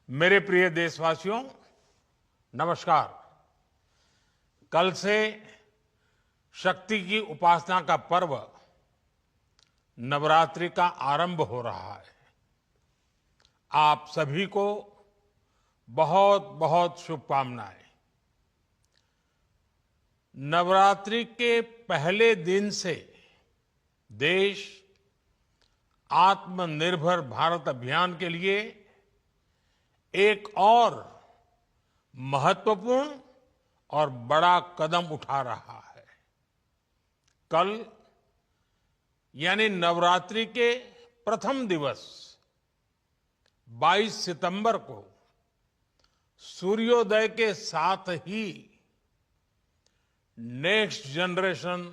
मेरे प्रिय देशवासियों, नमस्कार। कल से शक्ति की उपासना का पर्व नवरात्रि का आरंभ हो रहा है। आप सभी को बहुत बहुत शुभकामनाएं। नवरात्रि के पहले दिन से देश आत्मनिर्भर भारत अभियान के लिए एक और महत्वपूर्ण और बड़ा कदम उठा रहा है। कल यानी नवरात्रि के प्रथम दिवस 22 सितंबर को सूर्योदय के साथ ही नेक्स्ट जनरेशन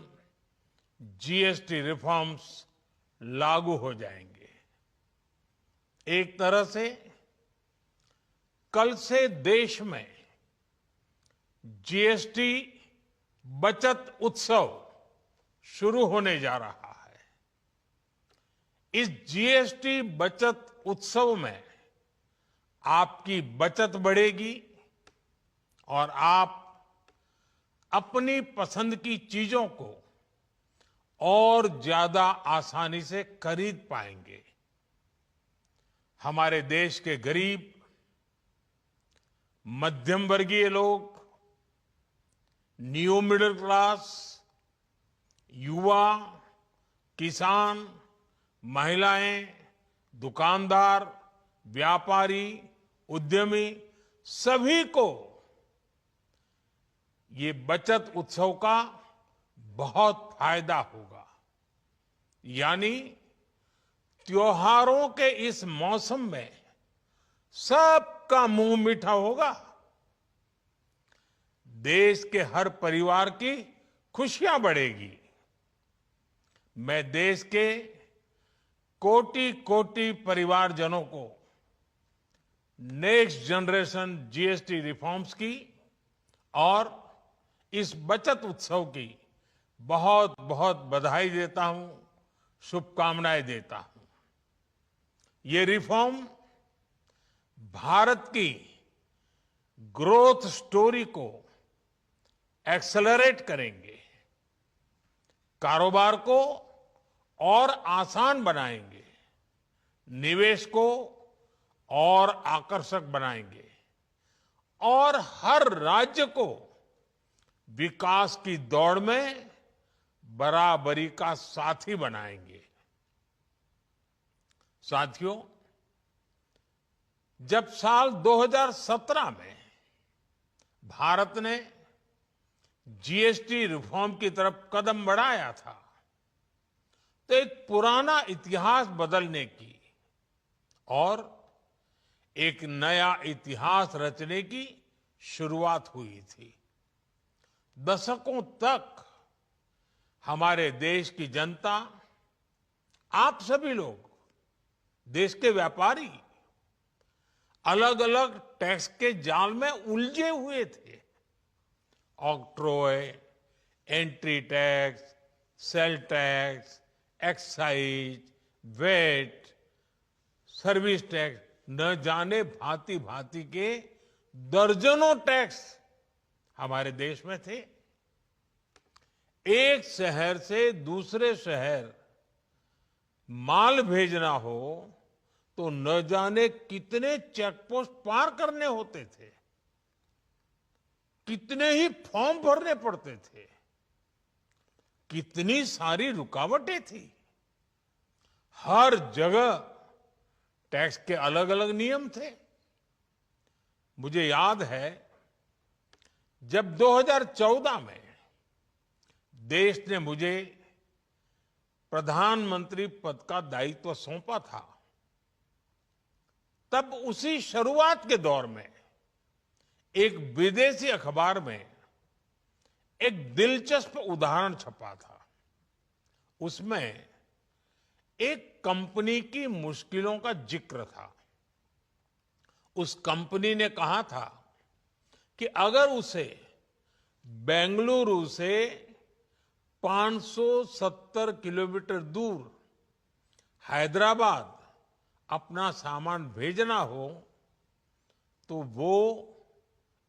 जीएसटी रिफॉर्म्स लागू हो जाएंगे। एक तरह से कल से देश में जीएसटी बचत उत्सव शुरू होने जा रहा है। इस जीएसटी बचत उत्सव में आपकी बचत बढ़ेगी और आप अपनी पसंद की चीजों को और ज्यादा आसानी से खरीद पाएंगे। हमारे देश के गरीब, मध्यम वर्गीय लोग, न्यू मिडिल क्लास, युवा, किसान, महिलाएं, दुकानदार, व्यापारी, उद्यमी, सभी को ये बचत उत्सव का बहुत फायदा होगा। यानी त्योहारों के इस मौसम में सबका मुंह मीठा होगा। देश के हर परिवार की खुशियां बढ़ेगी। मैं देश के कोटि कोटि परिवारजनों को नेक्स्ट जनरेशन जीएसटी रिफॉर्म्स की और इस बचत उत्सव की बहुत बहुत बधाई देता हूं, शुभकामनाएं देता हूं। ये रिफॉर्म भारत की ग्रोथ स्टोरी को एक्सेलरेट करेंगे, कारोबार को और आसान बनाएंगे, निवेश को और आकर्षक बनाएंगे और हर राज्य को विकास की दौड़ में बराबरी का साथी बनाएंगे। साथियों, जब साल 2017 में भारत ने जीएसटी रिफॉर्म की तरफ कदम बढ़ाया था, तो एक पुराना इतिहास बदलने की और एक नया इतिहास रचने की शुरुआत हुई थी। दशकों तक हमारे देश की जनता, आप सभी लोग, देश के व्यापारी अलग अलग टैक्स के जाल में उलझे हुए थे। Octroi, entry tax, sale tax, excise, VAT, service tax, न जाने भांति भांति के दर्जनों टैक्स हमारे देश में थे। एक शहर से दूसरे शहर माल भेजना हो तो न जाने कितने चेकपोस्ट पार करने होते थे, कितने ही फॉर्म भरने पड़ते थे, कितनी सारी रुकावटें थी। हर जगह टैक्स के अलग अलग नियम थे। मुझे याद है जब 2014 में देश ने मुझे प्रधानमंत्री पद का दायित्व सौंपा था, तब उसी शुरुआत के दौर में एक विदेशी अखबार में एक दिलचस्प उदाहरण छपा था। उसमें एक कंपनी की मुश्किलों का जिक्र था। उस कंपनी ने कहा था कि अगर उसे बेंगलुरु से 570 किलोमीटर दूर हैदराबाद अपना सामान भेजना हो तो वो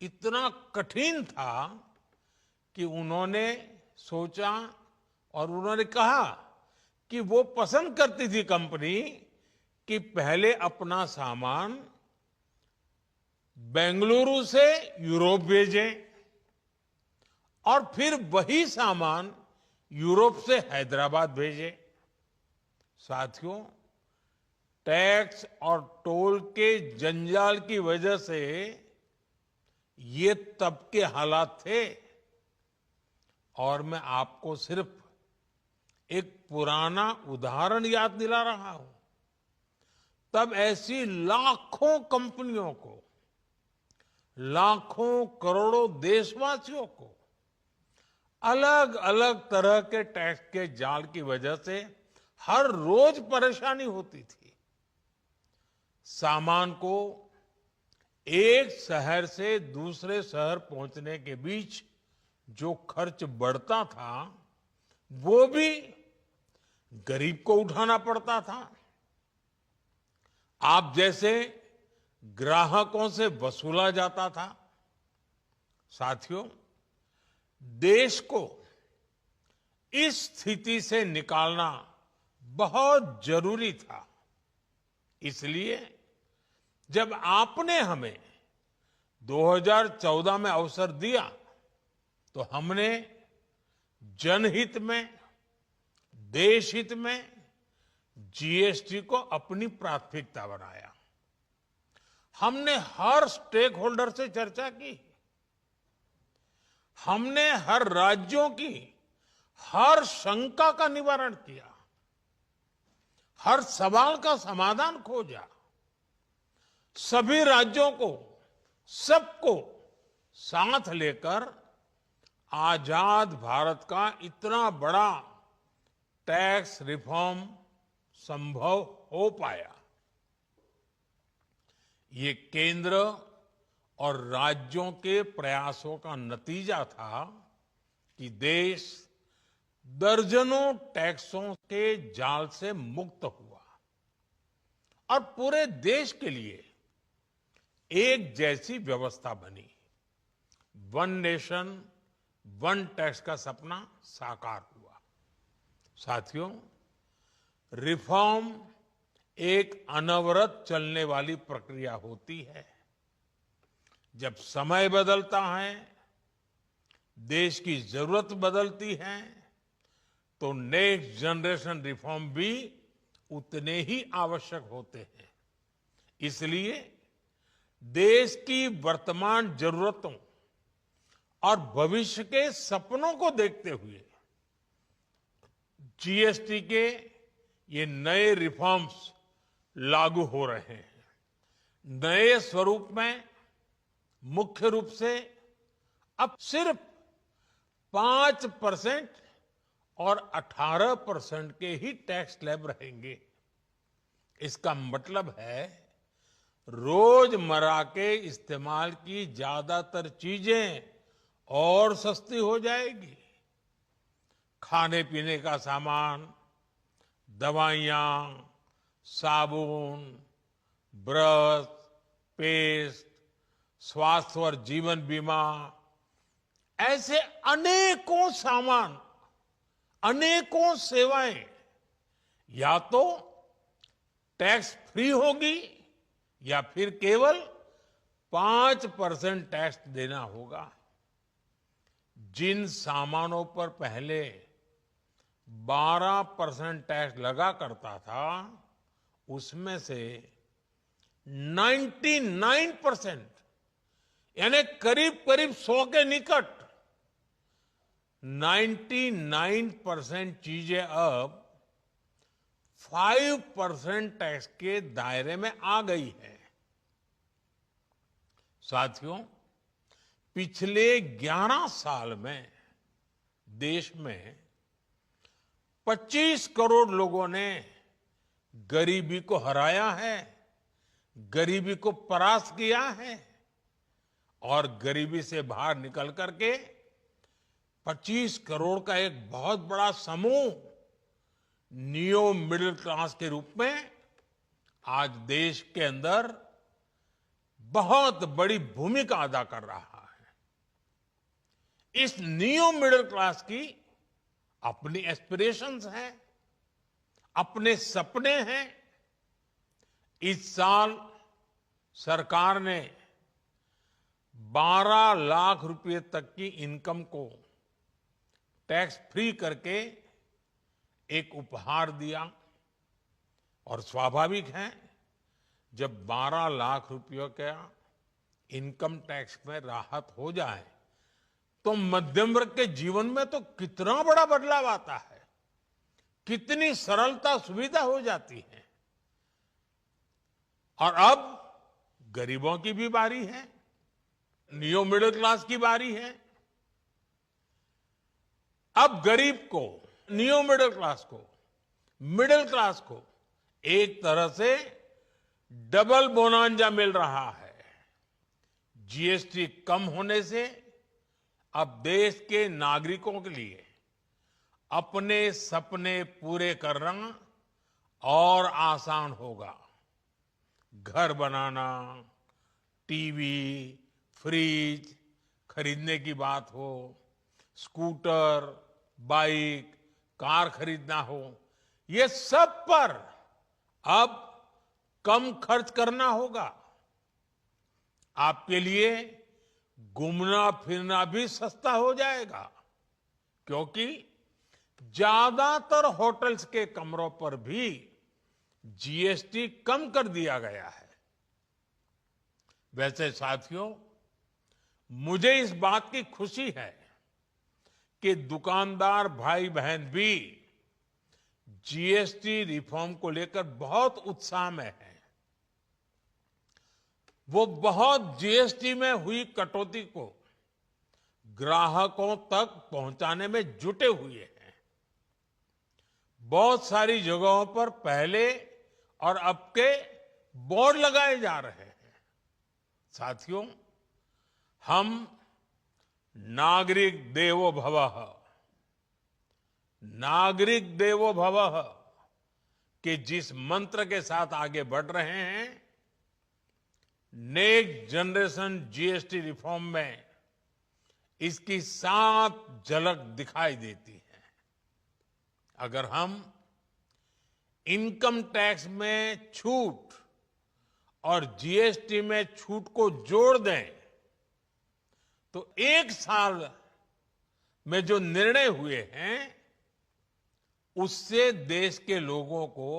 इतना कठिन था कि उन्होंने सोचा और उन्होंने कहा कि वो पसंद करती थी कंपनी कि पहले अपना सामान बेंगलुरु से यूरोप भेजें और फिर वही सामान यूरोप से हैदराबाद भेजें। साथियों, टैक्स और टोल के जंजाल की वजह से ये तब के हालात थे। और मैं आपको सिर्फ एक पुराना उदाहरण याद दिला रहा हूं। तब ऐसी लाखों कंपनियों को, लाखों करोड़ों देशवासियों को अलग अलग तरह के टैक्स के जाल की वजह से हर रोज परेशानी होती थी। सामान को एक शहर से दूसरे शहर पहुंचने के बीच जो खर्च बढ़ता था वो भी गरीब को उठाना पड़ता था। आप जैसे ग्राहकों से वसूला जाता था। साथियों, देश को इस स्थिति से निकालना बहुत जरूरी था। इसलिए जब आपने हमें 2014 में अवसर दिया तो हमने जनहित में, देश हित में जीएसटी को अपनी प्राथमिकता बनाया। हमने हर स्टेक होल्डर से चर्चा की। हमने हर राज्यों की हर शंका का निवारण किया, हर सवाल का समाधान खोजा। सभी राज्यों को, सबको साथ लेकर आजाद भारत का इतना बड़ा टैक्स रिफॉर्म संभव हो पाया। ये केंद्र और राज्यों के प्रयासों का नतीजा था कि देश दर्जनों टैक्सों के जाल से मुक्त हुआ और पूरे देश के लिए एक जैसी व्यवस्था बनी। वन नेशन वन टैक्स का सपना साकार हुआ। साथियों, रिफॉर्म एक अनवरत चलने वाली प्रक्रिया होती है। जब समय बदलता है, देश की जरूरत बदलती है, तो नेक्स्ट जनरेशन रिफॉर्म भी उतने ही आवश्यक होते हैं। इसलिए देश की वर्तमान जरूरतों और भविष्य के सपनों को देखते हुए जीएसटी के ये नए रिफॉर्म्स लागू हो रहे हैं। नए स्वरूप में मुख्य रूप से अब सिर्फ 5% और 18% के ही टैक्स स्लैब रहेंगे। इसका मतलब है रोजमर्रा के इस्तेमाल की ज्यादातर चीजें और सस्ती हो जाएगी। खाने पीने का सामान, दवाइयां, साबुन, ब्रश, पेस्ट, स्वास्थ्य और जीवन बीमा, ऐसे अनेकों सामान, अनेकों सेवाएं या तो टैक्स फ्री होगी या फिर केवल 5% टैक्स देना होगा। जिन सामानों पर पहले 12% टैक्स लगा करता था, उसमें से 99% यानी करीब करीब 100 के निकट 99% चीजें अब 5% टैक्स के दायरे में आ गई है। साथियों, पिछले 11 साल में देश में 25 करोड़ लोगों ने गरीबी को हराया है, गरीबी को परास्त किया है और गरीबी से बाहर निकल करके 25 करोड़ का एक बहुत बड़ा समूह नियो मिडिल क्लास के रूप में आज देश के अंदर बहुत बड़ी भूमिका अदा कर रहा है। इस न्यू मिडिल क्लास की अपनी एस्पिरेशंस हैं, अपने सपने हैं। इस साल सरकार ने 12 लाख रुपए तक की इनकम को टैक्स फ्री करके एक उपहार दिया। और स्वाभाविक है, जब 12 लाख रुपयों का इनकम टैक्स में राहत हो जाए तो मध्यम वर्ग के जीवन में तो कितना बड़ा बदलाव आता है, कितनी सरलता सुविधा हो जाती है। और अब गरीबों की भी बारी है, न्यू मिडिल क्लास की बारी है। अब गरीब को, न्यू मिडिल क्लास को एक तरह से डबल बोनांजा मिल रहा है। जीएसटी कम होने से अब देश के नागरिकों के लिए अपने सपने पूरे करना और आसान होगा। घर बनाना, टीवी, फ्रिज खरीदने की बात हो, स्कूटर, बाइक, कार खरीदना हो, ये सब पर अब कम खर्च करना होगा। आपके लिए घूमना फिरना भी सस्ता हो जाएगा, क्योंकि ज्यादातर होटल्स के कमरों पर भी जीएसटी कम कर दिया गया है। वैसे साथियों, मुझे इस बात की खुशी है कि दुकानदार भाई बहन भी जीएसटी रिफॉर्म को लेकर बहुत उत्साह में हैं। वो बहुत जीएसटी में हुई कटौती को ग्राहकों तक पहुंचाने में जुटे हुए हैं। बहुत सारी जगहों पर पहले और अब के बोर्ड लगाए जा रहे हैं। साथियों, हम नागरिक देवो भवः, नागरिक देवो भवः के जिस मंत्र के साथ आगे बढ़ रहे हैं, नेक्स्ट जनरेशन जीएसटी रिफॉर्म में इसकी साफ झलक दिखाई देती है। अगर हम इनकम टैक्स में छूट और जीएसटी में छूट को जोड़ दें तो एक साल में जो निर्णय हुए हैं उससे देश के लोगों को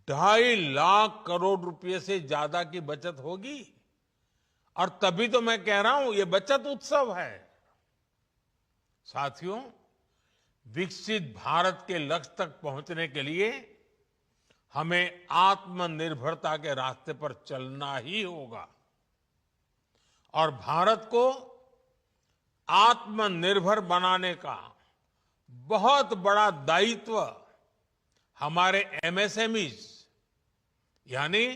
2.5 लाख करोड़ रुपए से ज्यादा की बचत होगी। और तभी तो मैं कह रहा हूं, ये बचत उत्सव है। साथियों, विकसित भारत के लक्ष्य तक पहुंचने के लिए हमें आत्मनिर्भरता के रास्ते पर चलना ही होगा। और भारत को आत्मनिर्भर बनाने का बहुत बड़ा दायित्व हमारे एमएसएमईज यानी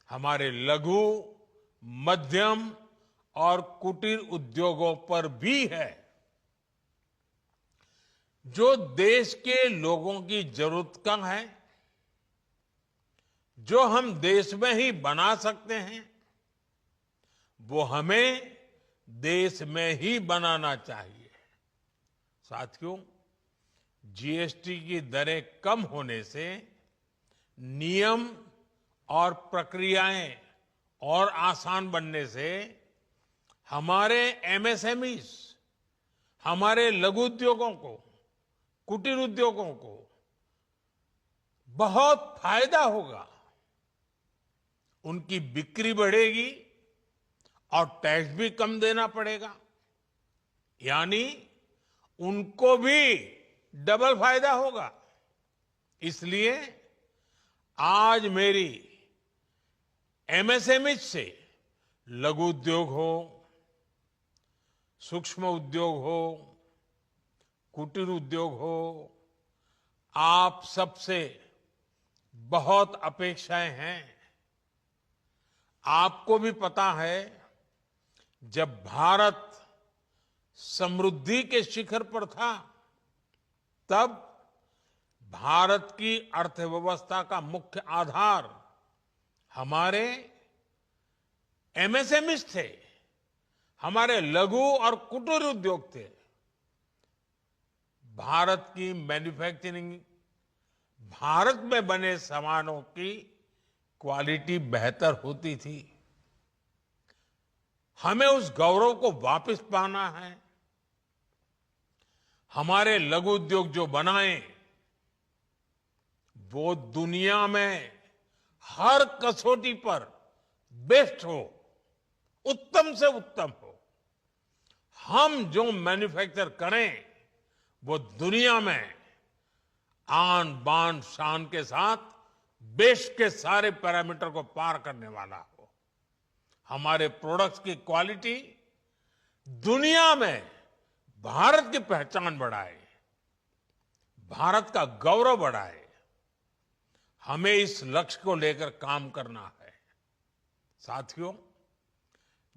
हमारे लघु, मध्यम और कुटीर उद्योगों पर भी है, जो देश के लोगों की जरूरत का है, जो हम देश में ही बना सकते हैं, वो हमें देश में ही बनाना चाहिए। साथियों, जीएसटी की दरें कम होने से नियम और प्रक्रियाएं और आसान बनने से हमारे एमएसएमईज, हमारे लघु उद्योगों को, कुटीर उद्योगों को बहुत फायदा होगा। उनकी बिक्री बढ़ेगी और टैक्स भी कम देना पड़ेगा, यानी उनको भी डबल फायदा होगा। इसलिए आज मेरी एमएसएमई से लघु उद्योग हो, सूक्ष्म उद्योग हो, कुटीर उद्योग हो, आप सबसे बहुत अपेक्षाएं हैं। आपको भी पता है, जब भारत समृद्धि के शिखर पर था, तब भारत की अर्थव्यवस्था का मुख्य आधार हमारे एमएसएमईज थे, हमारे लघु और कुटीर उद्योग थे। भारत की मैन्युफैक्चरिंग, भारत में बने सामानों की क्वालिटी बेहतर होती थी। हमें उस गौरव को वापस पाना है। हमारे लघु उद्योग जो बनाए वो दुनिया में हर कसौटी पर बेस्ट हो, उत्तम से उत्तम हो। हम जो मैन्युफैक्चर करें वो दुनिया में आन बान शान के साथ बेस्ट के सारे पैरामीटर को पार करने वाला हो। हमारे प्रोडक्ट्स की क्वालिटी दुनिया में भारत की पहचान बढ़ाए, भारत का गौरव बढ़ाए। हमें इस लक्ष्य को लेकर काम करना है। साथियों,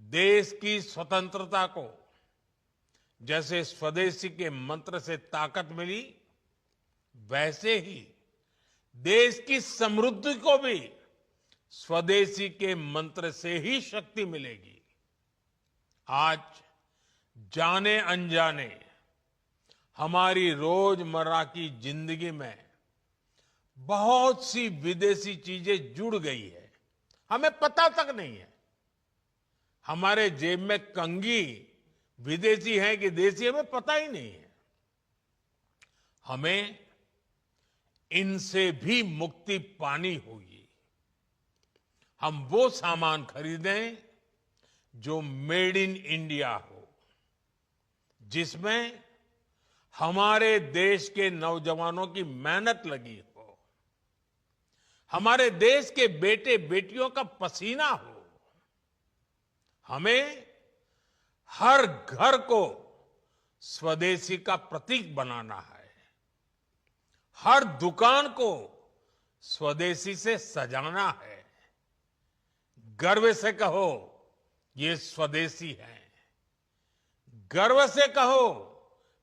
देश की स्वतंत्रता को जैसे स्वदेशी के मंत्र से ताकत मिली, वैसे ही देश की समृद्धि को भी स्वदेशी के मंत्र से ही शक्ति मिलेगी। आज जाने अनजाने हमारी रोजमर्रा की जिंदगी में बहुत सी विदेशी चीजें जुड़ गई है, हमें पता तक नहीं है। हमारे जेब में कंघी विदेशी है कि देसी, हमें पता ही नहीं है। हमें इनसे भी मुक्ति पानी होगी। हम वो सामान खरीदें जो मेड इन इंडिया हो, जिसमें हमारे देश के नौजवानों की मेहनत लगी हो, हमारे देश के बेटे बेटियों का पसीना हो। हमें हर घर को स्वदेशी का प्रतीक बनाना है, हर दुकान को स्वदेशी से सजाना है। गर्व से कहो ये स्वदेशी है, गर्व से कहो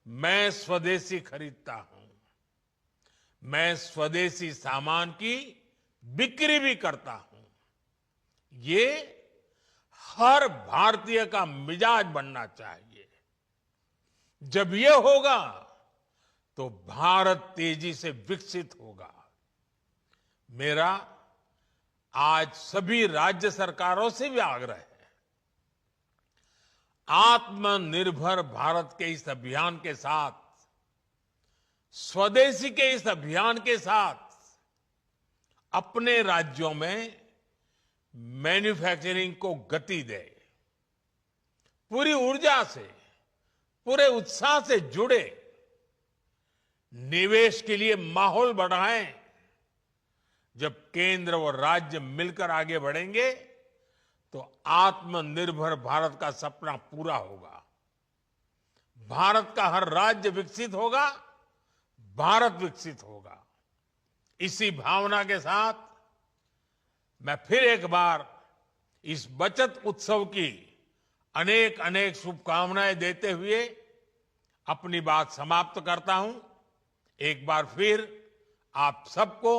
मैं स्वदेशी खरीदता हूं, मैं स्वदेशी सामान की बिक्री भी करता हूं। ये हर भारतीय का मिजाज बनना चाहिए। जब ये होगा तो भारत तेजी से विकसित होगा। मेरा आज सभी राज्य सरकारों से भी आग्रह है, आत्मनिर्भर भारत के इस अभियान के साथ, स्वदेशी के इस अभियान के साथ अपने राज्यों में मैन्युफैक्चरिंग को गति दे, पूरी ऊर्जा से, पूरे उत्साह से जुड़े, निवेश के लिए माहौल बढ़ाएं। जब केंद्र और राज्य मिलकर आगे बढ़ेंगे तो आत्मनिर्भर भारत का सपना पूरा होगा। भारत का हर राज्य विकसित होगा, भारत विकसित होगा। इसी भावना के साथ मैं फिर एक बार इस बचत उत्सव की अनेक अनेक शुभकामनाएं देते हुए अपनी बात समाप्त करता हूं। एक बार फिर आप सबको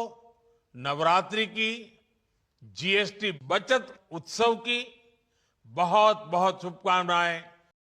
नवरात्रि की, जीएसटी बचत उत्सव की बहुत बहुत शुभकामनाएं।